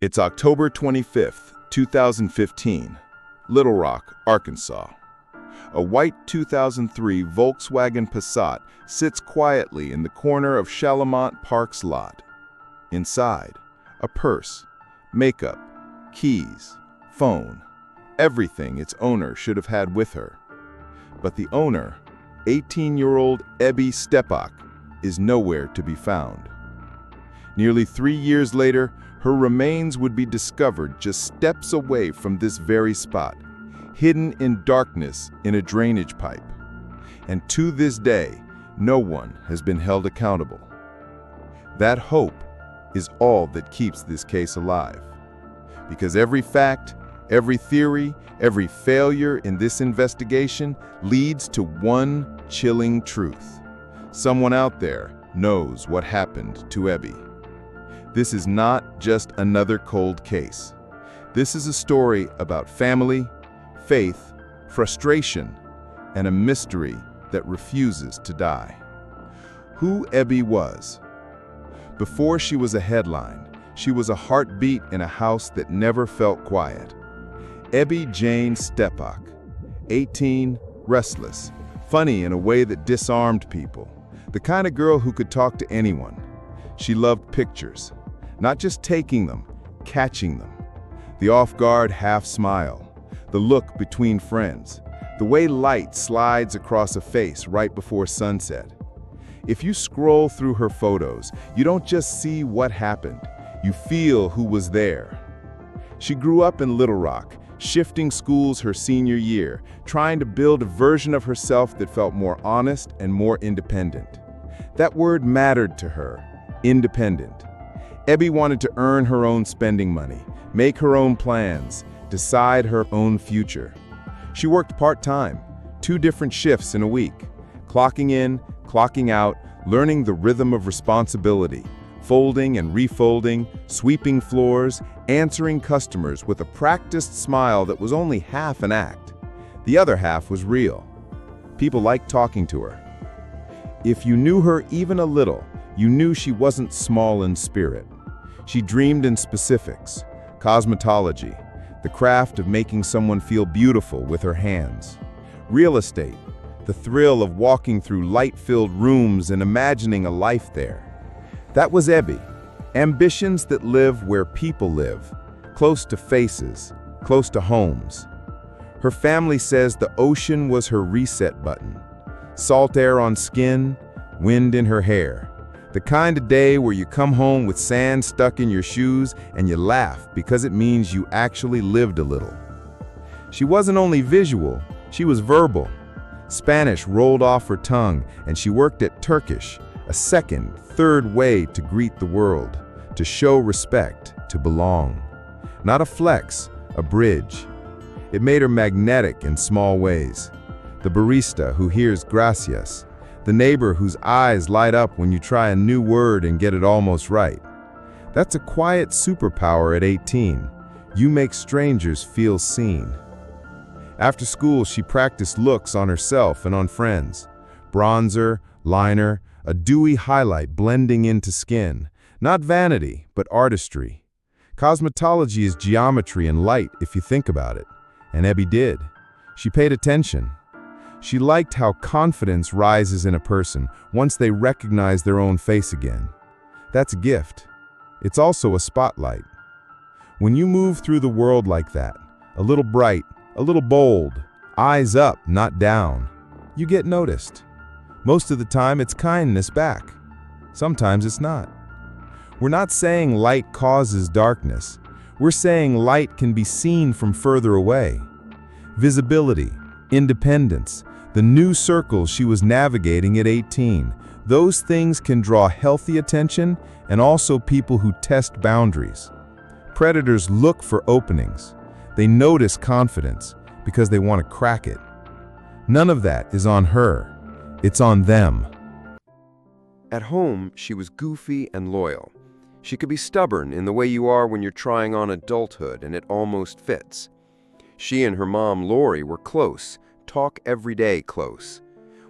It's October 25th, 2015, Little Rock, Arkansas. A white 2003 Volkswagen Passat sits quietly in the corner of Chalamont Park's lot. Inside, a purse, makeup, keys, phone, everything its owner should have had with her. But the owner, 18-year-old Ebby Steppach, is nowhere to be found. Nearly 3 years later, her remains would be discovered just steps away from this very spot, hidden in darkness in a drainage pipe. And to this day, no one has been held accountable. That hope is all that keeps this case alive. Because every fact, every theory, every failure in this investigation leads to one chilling truth. Someone out there knows what happened to Ebby. This is not just another cold case. This is a story about family, faith, frustration, and a mystery that refuses to die. Who Ebby was. Before she was a headline, she was a heartbeat in a house that never felt quiet. Ebby Jane Steppach, 18, restless, funny in a way that disarmed people, the kind of girl who could talk to anyone. She loved pictures, not just taking them, catching them. The off-guard half-smile, the look between friends, the way light slides across a face right before sunset. If you scroll through her photos, you don't just see what happened, you feel who was there. She grew up in Little Rock, shifting schools her senior year, trying to build a version of herself that felt more honest and more independent. That word mattered to her, independent. Ebby wanted to earn her own spending money, make her own plans, decide her own future. She worked part-time, 2 different shifts in a week, clocking in, clocking out, learning the rhythm of responsibility, folding and refolding, sweeping floors, answering customers with a practiced smile that was only half an act. The other half was real. People liked talking to her. If you knew her even a little, you knew she wasn't small in spirit. She dreamed in specifics, cosmetology, the craft of making someone feel beautiful with her hands. Real estate, the thrill of walking through light-filled rooms and imagining a life there. That was Ebby. Ambitions that live where people live, close to faces, close to homes. Her family says the ocean was her reset button. Salt air on skin, wind in her hair. The kind of day where you come home with sand stuck in your shoes and you laugh because it means you actually lived a little. She wasn't only visual, she was verbal. Spanish rolled off her tongue and she worked at Turkish, a second, third way to greet the world, to show respect, to belong. Not a flex, a bridge. It made her magnetic in small ways. The barista who hears gracias, the neighbor whose eyes light up when you try a new word and get it almost right. That's a quiet superpower at 18. You make strangers feel seen. After school, she practiced looks on herself and on friends. Bronzer, liner, a dewy highlight blending into skin. Not vanity, but artistry. Cosmetology is geometry and light if you think about it. And Ebby did. She paid attention. She liked how confidence rises in a person once they recognize their own face again. That's a gift. It's also a spotlight. When you move through the world like that, a little bright, a little bold, eyes up, not down, you get noticed. Most of the time, it's kindness back. Sometimes it's not. We're not saying light causes darkness. We're saying light can be seen from further away. Visibility, independence, the new circles she was navigating at 18, those things can draw healthy attention and also people who test boundaries. Predators look for openings. They notice confidence because they want to crack it. None of that is on her. It's on them. At home, she was goofy and loyal. She could be stubborn in the way you are when you're trying on adulthood and it almost fits. She and her mom, Lori, were close, talk every day close.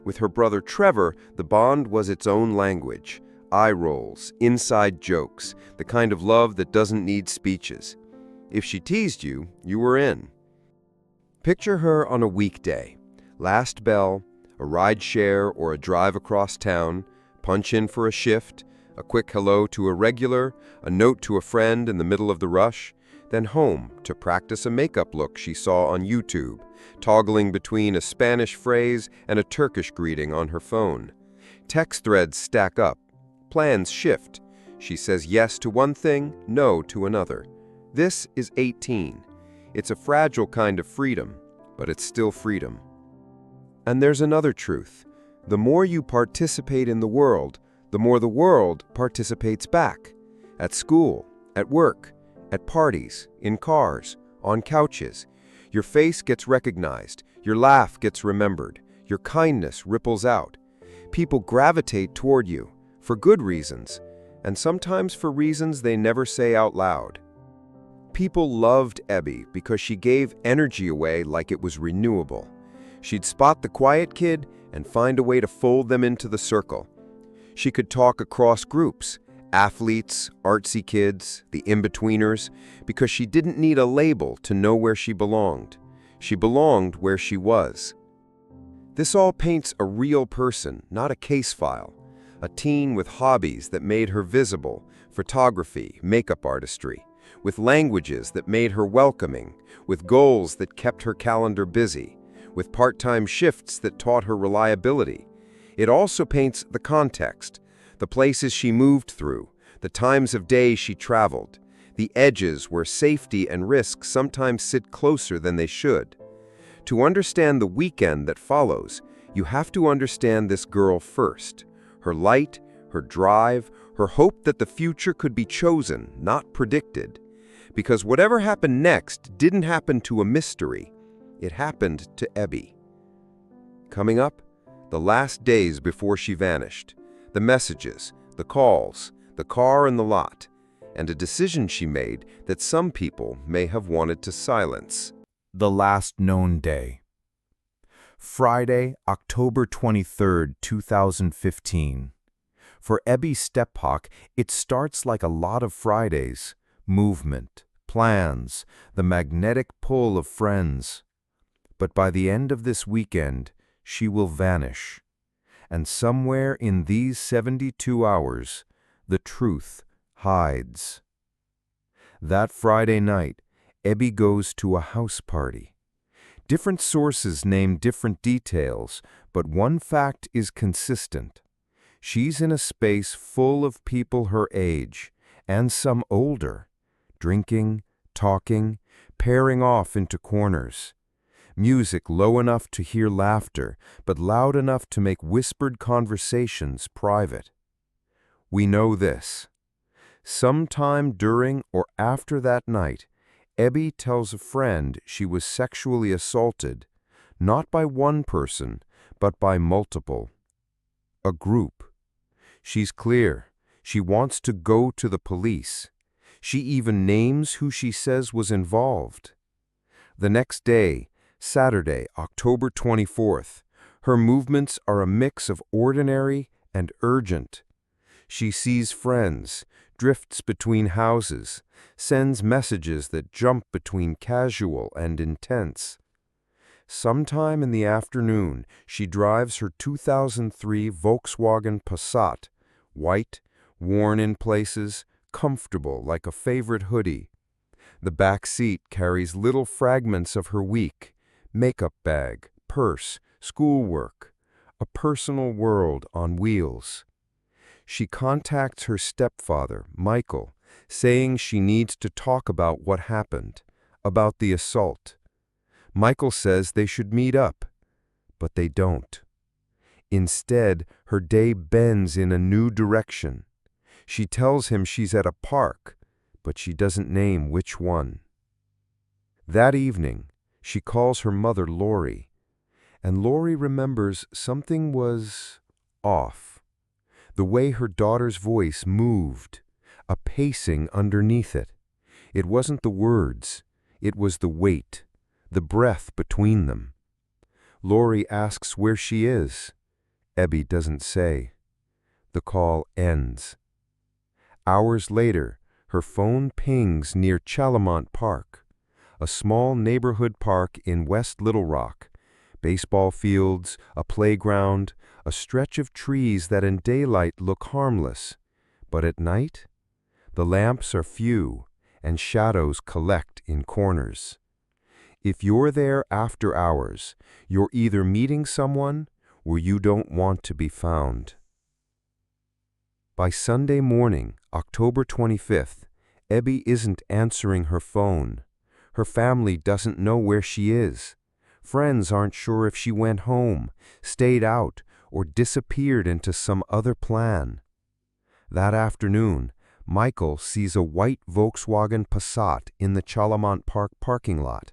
With her brother Trevor, the bond was its own language, eye rolls, inside jokes, the kind of love that doesn't need speeches. If she teased you, you were in. Picture her on a weekday. Last bell, a ride share or a drive across town, punch in for a shift, a quick hello to a regular, a note to a friend in the middle of the rush, then home to practice a makeup look she saw on YouTube, toggling between a Spanish phrase and a Turkish greeting on her phone. Text threads stack up. Plans shift. She says yes to one thing, no to another. This is 18. It's a fragile kind of freedom, but it's still freedom. And there's another truth. The more you participate in the world, the more the world participates back. At school, at work, at parties, in cars, on couches. Your face gets recognized, your laugh gets remembered, your kindness ripples out. People gravitate toward you, for good reasons, and sometimes for reasons they never say out loud. People loved Ebby because she gave energy away like it was renewable. She'd spot the quiet kid and find a way to fold them into the circle. She could talk across groups, athletes, artsy kids, the in-betweeners, because she didn't need a label to know where she belonged. She belonged where she was. This all paints a real person, not a case file. A teen with hobbies that made her visible, photography, makeup artistry, with languages that made her welcoming, with goals that kept her calendar busy, with part-time shifts that taught her reliability. It also paints the context, the places she moved through, the times of day she traveled, the edges where safety and risk sometimes sit closer than they should. To understand the weekend that follows, you have to understand this girl first. Her light, her drive, her hope that the future could be chosen, not predicted. Because whatever happened next didn't happen to a mystery. It happened to Ebby. Coming up, the last days before she vanished. The messages, the calls, the car in the lot, and a decision she made that some people may have wanted to silence. The last known day. Friday, October 23, 2015. For Ebby Steppach, it starts like a lot of Fridays. Movement, plans, the magnetic pull of friends. But by the end of this weekend, she will vanish. And somewhere in these 72 hours, the truth hides. That Friday night, Ebby goes to a house party. Different sources name different details, but one fact is consistent. She's in a space full of people her age, and some older, drinking, talking, pairing off into corners. Music low enough to hear laughter, but loud enough to make whispered conversations private. We know this. Sometime during or after that night, Ebby tells a friend she was sexually assaulted, not by one person, but by multiple. A group. She's clear. She wants to go to the police. She even names who she says was involved. The next day, Saturday, October 24th, her movements are a mix of ordinary and urgent. She sees friends, drifts between houses, sends messages that jump between casual and intense. Sometime in the afternoon, she drives her 2003 Volkswagen Passat, white, worn in places, comfortable like a favorite hoodie. The back seat carries little fragments of her week, makeup bag, purse, schoolwork, a personal world on wheels. She contacts her stepfather, Michael, saying she needs to talk about what happened, about the assault. Michael says they should meet up, but they don't. Instead, her day bends in a new direction. She tells him she's at a park, but she doesn't name which one. That evening, she calls her mother Lori, and Lori remembers something was off. The way her daughter's voice moved, a pacing underneath it. It wasn't the words, it was the weight, the breath between them. Lori asks where she is. Ebby doesn't say. The call ends. Hours later, her phone pings near Chalamont Park, a small neighborhood park in West Little Rock. Baseball fields, a playground, a stretch of trees that in daylight look harmless. But at night, the lamps are few and shadows collect in corners. If you're there after hours, you're either meeting someone or you don't want to be found. By Sunday morning, October 25th, Ebby isn't answering her phone. Her family doesn't know where she is. Friends aren't sure if she went home, stayed out, or disappeared into some other plan. That afternoon, Michael sees a white Volkswagen Passat in the Chalamont Park parking lot.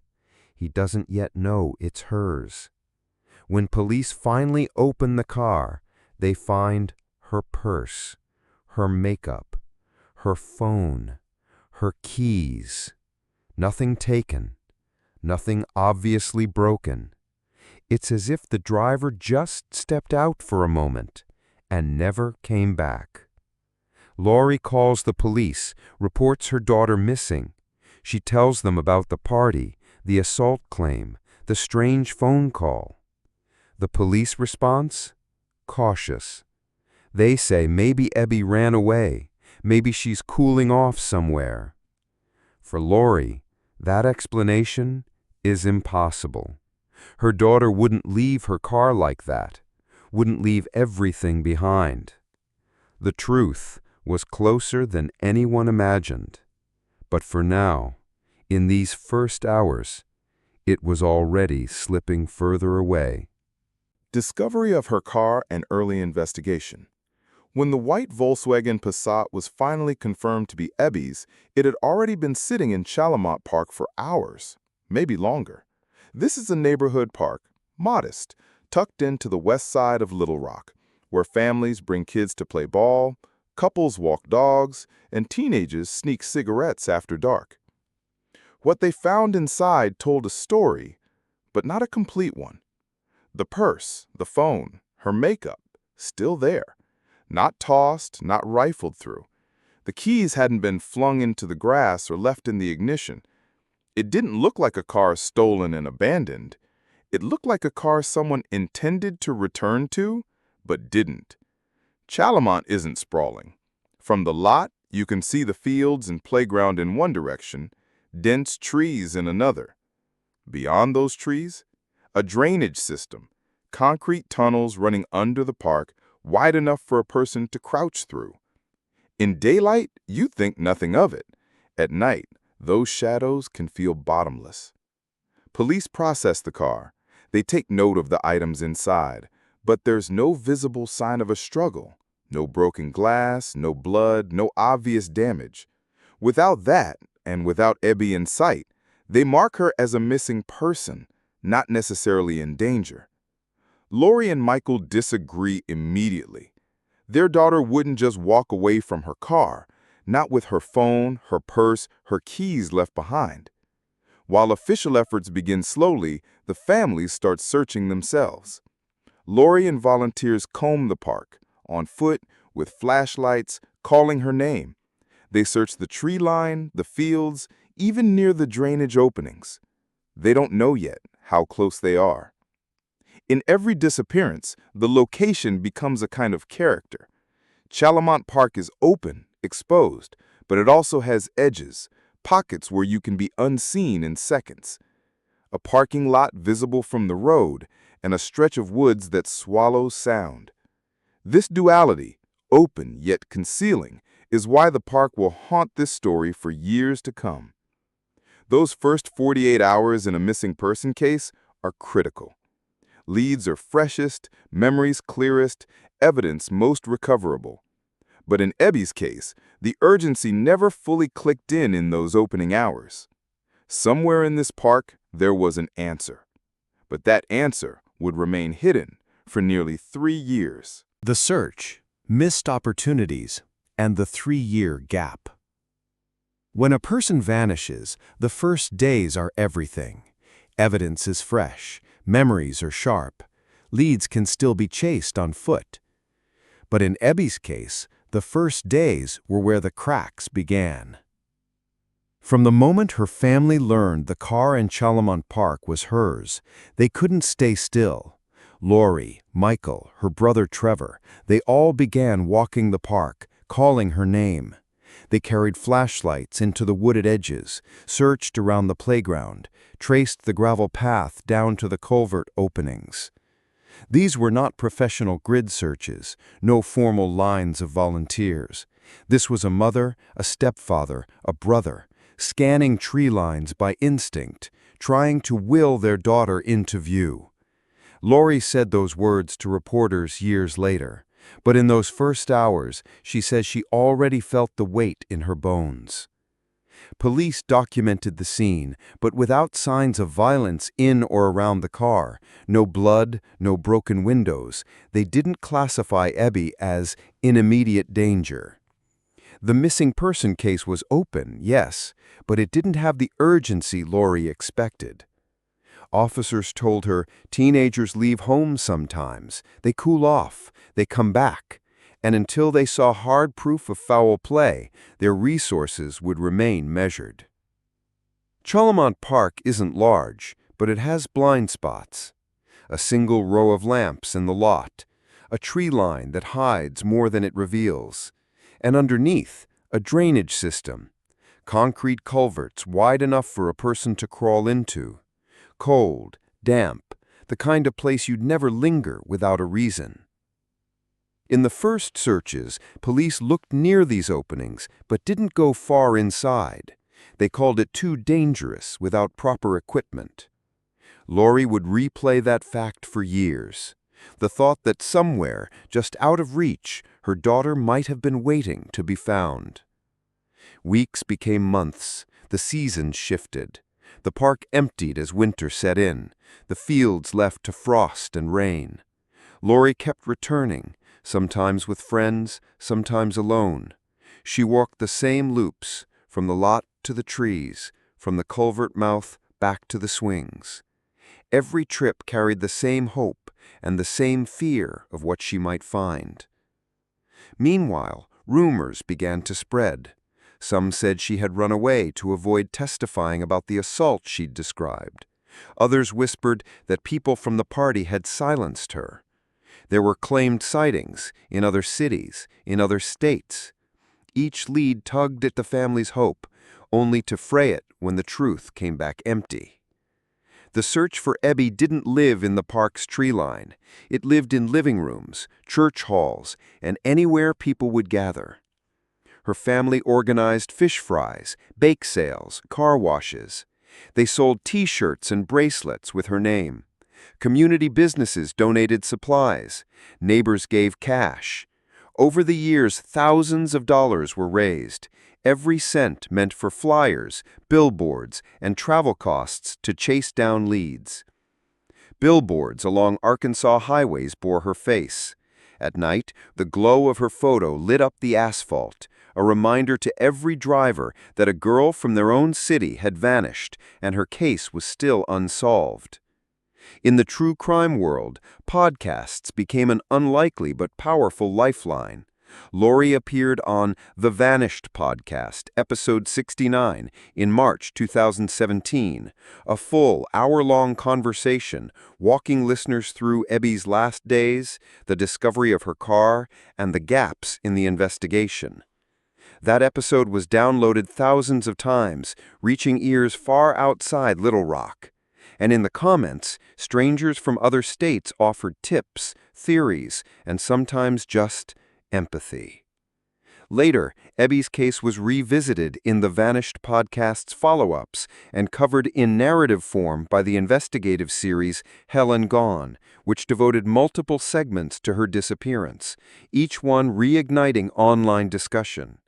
He doesn't yet know it's hers. When police finally open the car, they find her purse, her makeup, her phone, her keys. Nothing taken, nothing obviously broken. It's as if the driver just stepped out for a moment and never came back. Laurie calls the police, reports her daughter missing. She tells them about the party, the assault claim, the strange phone call. The police response? Cautious. They say maybe Ebby ran away, maybe she's cooling off somewhere. For Laurie, that explanation is impossible. Her daughter wouldn't leave her car like that, wouldn't leave everything behind. The truth was closer than anyone imagined. But for now, in these first hours, it was already slipping further away. Discovery of her car and early investigation. When the white Volkswagen Passat was finally confirmed to be Ebby's, it had already been sitting in Chalamont Park for hours, maybe longer. This is a neighborhood park, modest, tucked into the west side of Little Rock, where families bring kids to play ball, couples walk dogs, and teenagers sneak cigarettes after dark. What they found inside told a story, but not a complete one. The purse, the phone, her makeup, still there. Not tossed, not rifled through. The keys hadn't been flung into the grass or left in the ignition. It didn't look like a car stolen and abandoned. It looked like a car someone intended to return to, but didn't. Chalamont isn't sprawling. From the lot, you can see the fields and playground in one direction, dense trees in another. Beyond those trees, a drainage system, concrete tunnels running under the park, wide enough for a person to crouch through. In daylight, you think nothing of it. At night, those shadows can feel bottomless. Police process the car. They take note of the items inside, but there's no visible sign of a struggle. No broken glass, no blood, no obvious damage. Without that, and without Ebby in sight, they mark her as a missing person, not necessarily in danger. Laurie and Michael disagree immediately. Their daughter wouldn't just walk away from her car, not with her phone, her purse, her keys left behind. While official efforts begin slowly, the families start searching themselves. Laurie and volunteers comb the park, on foot, with flashlights, calling her name. They search the tree line, the fields, even near the drainage openings. They don't know yet how close they are. In every disappearance, the location becomes a kind of character. Chalamont Park is open, exposed, but it also has edges, pockets where you can be unseen in seconds. A parking lot visible from the road, and a stretch of woods that swallows sound. This duality, open yet concealing, is why the park will haunt this story for years to come. Those first 48 hours in a missing person case are critical. Leads are freshest, memories clearest, evidence most recoverable. But in Ebby's case, the urgency never fully clicked in those opening hours. Somewhere in this park, there was an answer. But that answer would remain hidden for nearly 3 years. The search, missed opportunities, and the 3-year gap. When a person vanishes, the first days are everything. Evidence is fresh. Memories are sharp. Leads can still be chased on foot. But in Ebby's case, the first days were where the cracks began. From the moment her family learned the car in Chalamont Park was hers, they couldn't stay still. Lori, Michael, her brother Trevor, they all began walking the park, calling her name. They carried flashlights into the wooded edges, searched around the playground, traced the gravel path down to the culvert openings. These were not professional grid searches, no formal lines of volunteers. This was a mother, a stepfather, a brother, scanning tree lines by instinct, trying to will their daughter into view. Lori said those words to reporters years later, but in those first hours, she says she already felt the weight in her bones. Police documented the scene, but without signs of violence in or around the car, no blood, no broken windows, they didn't classify Ebby as in immediate danger. The missing person case was open, yes, but it didn't have the urgency Lori expected. Officers told her teenagers leave home sometimes, they cool off, they come back, and until they saw hard proof of foul play, their resources would remain measured. Chalamont Park isn't large, but it has blind spots. A single row of lamps in the lot, a tree line that hides more than it reveals, and underneath, a drainage system, concrete culverts wide enough for a person to crawl into. Cold, damp, the kind of place you'd never linger without a reason. In the first searches, police looked near these openings, but didn't go far inside. They called it too dangerous without proper equipment. Lori would replay that fact for years. The thought that somewhere, just out of reach, her daughter might have been waiting to be found. Weeks became months. The seasons shifted. The park emptied as winter set in. The fields left to frost and rain. Lori kept returning, sometimes with friends, sometimes alone. She walked the same loops, from the lot to the trees, from the culvert mouth back to the swings. Every trip carried the same hope and the same fear of what she might find. Meanwhile, rumors began to spread. Some said she had run away to avoid testifying about the assault she'd described. Others whispered that people from the party had silenced her. There were claimed sightings in other cities, in other states. Each lead tugged at the family's hope, only to fray it when the truth came back empty. The search for Ebby didn't live in the park's tree line. It lived in living rooms, church halls, and anywhere people would gather. Her family organized fish fries, bake sales, car washes. They sold T-shirts and bracelets with her name. Community businesses donated supplies. Neighbors gave cash. Over the years, thousands of dollars were raised. Every cent meant for flyers, billboards, and travel costs to chase down leads. Billboards along Arkansas highways bore her face. At night, the glow of her photo lit up the asphalt, a reminder to every driver that a girl from their own city had vanished and her case was still unsolved. In the true crime world, podcasts became an unlikely but powerful lifeline. Lori appeared on The Vanished podcast, episode 69, in March 2017, a full hour-long conversation walking listeners through Ebby's last days, the discovery of her car, and the gaps in the investigation. That episode was downloaded thousands of times, reaching ears far outside Little Rock. And in the comments, strangers from other states offered tips, theories, and sometimes just empathy. Later, Ebby's case was revisited in the Vanished podcast's follow-ups and covered in narrative form by the investigative series Hell and Gone, which devoted multiple segments to her disappearance, each one reigniting online discussion.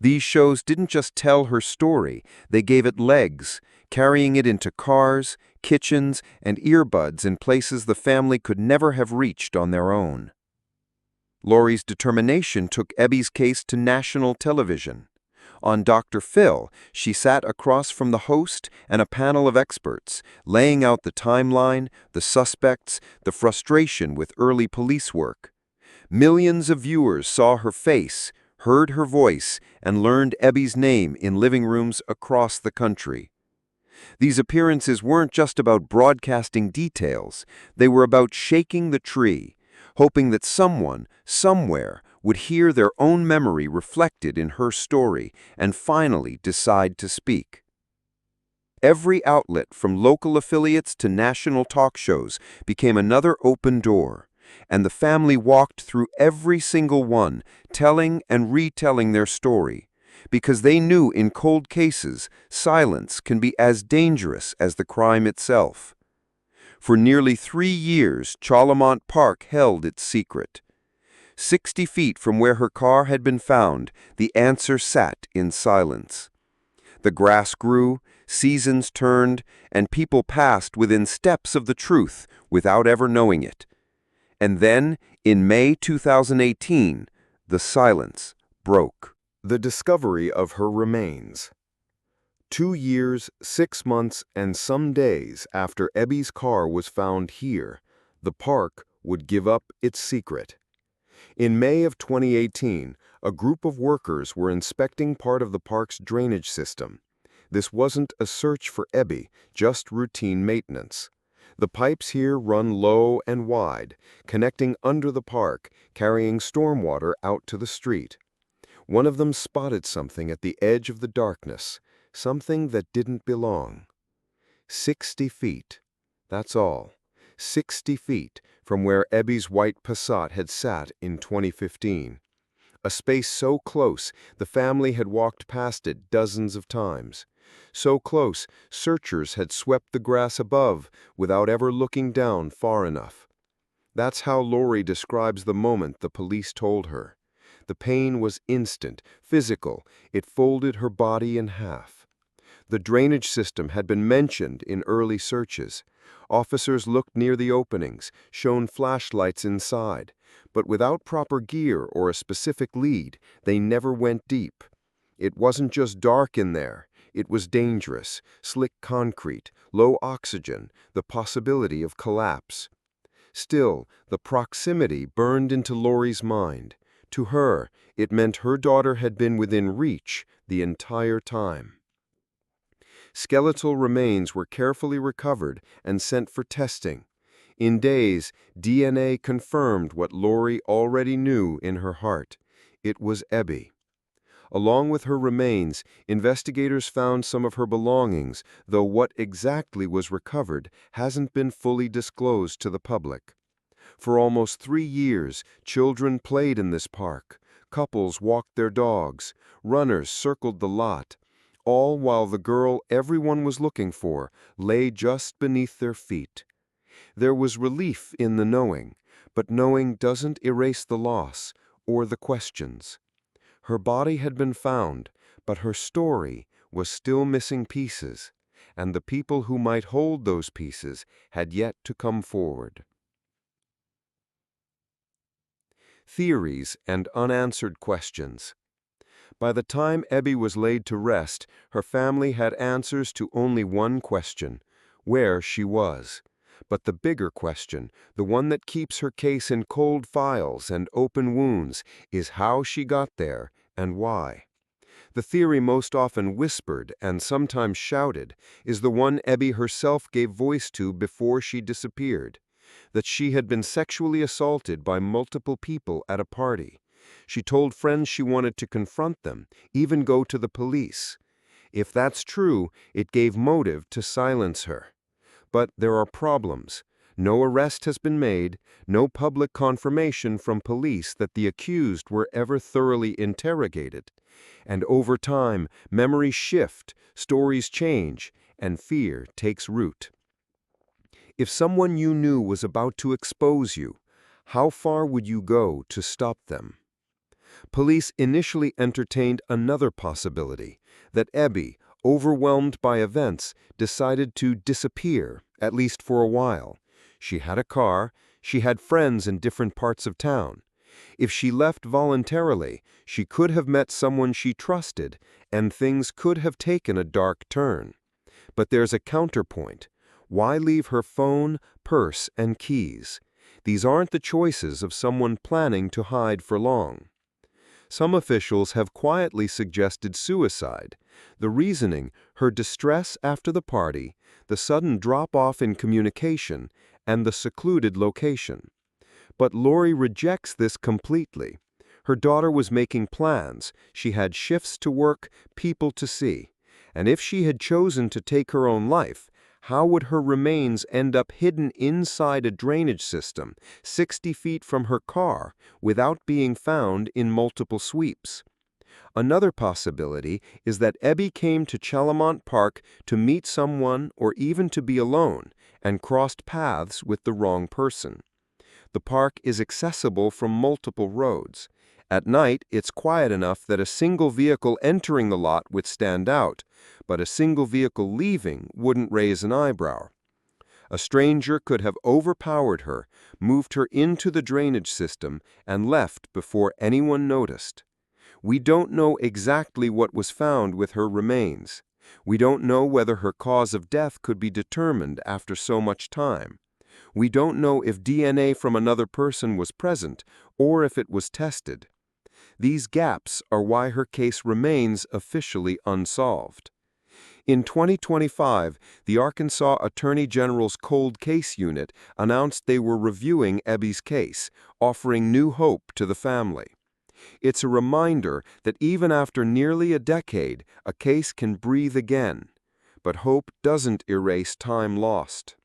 These shows didn't just tell her story, they gave it legs, carrying it into cars, kitchens, and earbuds in places the family could never have reached on their own. Lori's determination took Ebby's case to national television. On Dr. Phil, she sat across from the host and a panel of experts, laying out the timeline, the suspects, the frustration with early police work. Millions of viewers saw her face, heard her voice, and learned Ebby's name in living rooms across the country. These appearances weren't just about broadcasting details, they were about shaking the tree, hoping that someone, somewhere, would hear their own memory reflected in her story and finally decide to speak. Every outlet, from local affiliates to national talk shows, became another open door, and the family walked through every single one, telling and retelling their story, because they knew in cold cases, silence can be as dangerous as the crime itself. For nearly 3 years, Chalamont Park held its secret. 60 feet from where her car had been found, the answer sat in silence. The grass grew, seasons turned, and people passed within steps of the truth without ever knowing it. And then, in May 2018, the silence broke. The discovery of her remains. 2 years, 6 months, and some days after Ebby's car was found here, the park would give up its secret. In May of 2018, a group of workers were inspecting part of the park's drainage system. This wasn't a search for Ebby, just routine maintenance. The pipes here run low and wide, connecting under the park, carrying stormwater out to the street. One of them spotted something at the edge of the darkness, something that didn't belong. 60 feet, that's all. 60 feet from where Ebby's white Passat had sat in 2015. A space so close, the family had walked past it dozens of times. So close, searchers had swept the grass above without ever looking down far enough. That's how Lori describes the moment the police told her. The pain was instant, physical. It folded her body in half. The drainage system had been mentioned in early searches. Officers looked near the openings, shone flashlights inside, but without proper gear or a specific lead, they never went deep. It wasn't just dark in there. It was dangerous, slick concrete, low oxygen, the possibility of collapse. Still, the proximity burned into Lori's mind. To her, it meant her daughter had been within reach the entire time. Skeletal remains were carefully recovered and sent for testing. In days, DNA confirmed what Lori already knew in her heart. It was Ebby. Along with her remains, investigators found some of her belongings, though what exactly was recovered hasn't been fully disclosed to the public. For almost 3 years, children played in this park. Couples walked their dogs. Runners circled the lot. All while the girl everyone was looking for lay just beneath their feet. There was relief in the knowing, but knowing doesn't erase the loss or the questions. Her body had been found, but her story was still missing pieces, and the people who might hold those pieces had yet to come forward. Theories and unanswered questions. By the time Ebby was laid to rest, her family had answers to only one question: where she was. But the bigger question, the one that keeps her case in cold files and open wounds, is how she got there and why. The theory most often whispered and sometimes shouted is the one Ebby herself gave voice to before she disappeared: that she had been sexually assaulted by multiple people at a party. She told friends she wanted to confront them, even go to the police. If that's true, it gave motive to silence her. But there are problems. No arrest has been made, no public confirmation from police that the accused were ever thoroughly interrogated. And over time, memories shift, stories change, and fear takes root. If someone you knew was about to expose you, how far would you go to stop them? Police initially entertained another possibility, that Ebby, overwhelmed by events, decided to disappear, at least for a while. She had a car, she had friends in different parts of town. If she left voluntarily, she could have met someone she trusted, and things could have taken a dark turn. But there's a counterpoint. Why leave her phone, purse, and keys? These aren't the choices of someone planning to hide for long. Some officials have quietly suggested suicide. The reasoning, her distress after the party, the sudden drop-off in communication, and the secluded location. But Lori rejects this completely. Her daughter was making plans. She had shifts to work, people to see. And if she had chosen to take her own life, how would her remains end up hidden inside a drainage system 60 feet from her car without being found in multiple sweeps? Another possibility is that Ebby came to Chalamont Park to meet someone or even to be alone and crossed paths with the wrong person. The park is accessible from multiple roads. At night, it's quiet enough that a single vehicle entering the lot would stand out, but a single vehicle leaving wouldn't raise an eyebrow. A stranger could have overpowered her, moved her into the drainage system, and left before anyone noticed. We don't know exactly what was found with her remains. We don't know whether her cause of death could be determined after so much time. We don't know if DNA from another person was present or if it was tested. These gaps are why her case remains officially unsolved. In 2025, the Arkansas Attorney General's Cold Case Unit announced they were reviewing Ebby's case, offering new hope to the family. It's a reminder that even after nearly a decade, a case can breathe again. But hope doesn't erase time lost.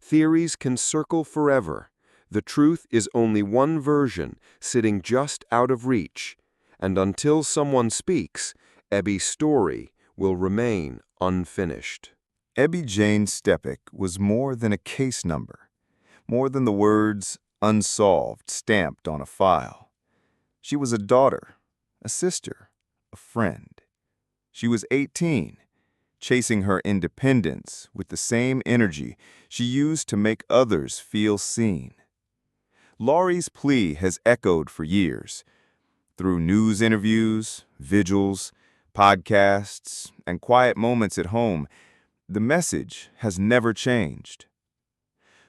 Theories can circle forever. The truth is only one version, sitting just out of reach. And until someone speaks, Ebby's story will remain unfinished. Ebby Jane Steppach was more than a case number, more than the words "Unsolved" stamped on a file. She was a daughter, a sister, a friend. She was 18, chasing her independence with the same energy she used to make others feel seen. Lori's plea has echoed for years, through news interviews, vigils, podcasts, and quiet moments at home. The message has never changed.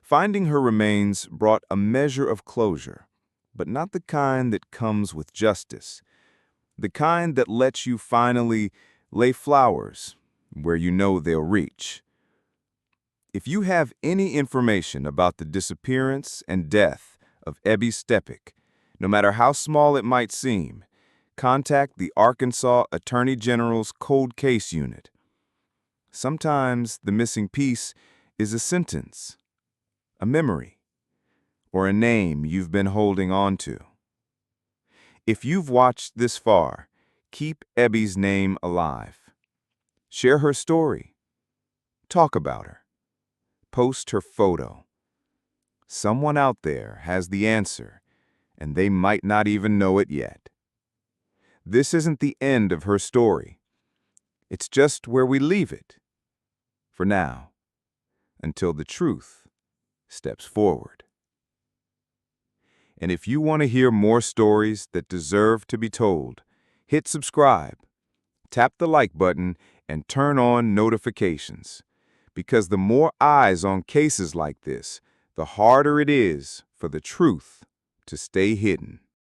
Finding her remains brought a measure of closure, but not the kind that comes with justice. The kind that lets you finally lay flowers where you know they'll reach. If you have any information about the disappearance and death of Ebby Steppach, no matter how small it might seem, contact the Arkansas Attorney General's Cold Case Unit. Sometimes the missing piece is a sentence, a memory, or a name you've been holding on to. If you've watched this far, keep Ebby's name alive. Share her story. Talk about her. Post her photo. Someone out there has the answer, and they might not even know it yet. This isn't the end of her story. It's just where we leave it. For now, until the truth steps forward. And if you want to hear more stories that deserve to be told, hit subscribe, tap the like button, and turn on notifications. Because the more eyes on cases like this, the harder it is for the truth to stay hidden.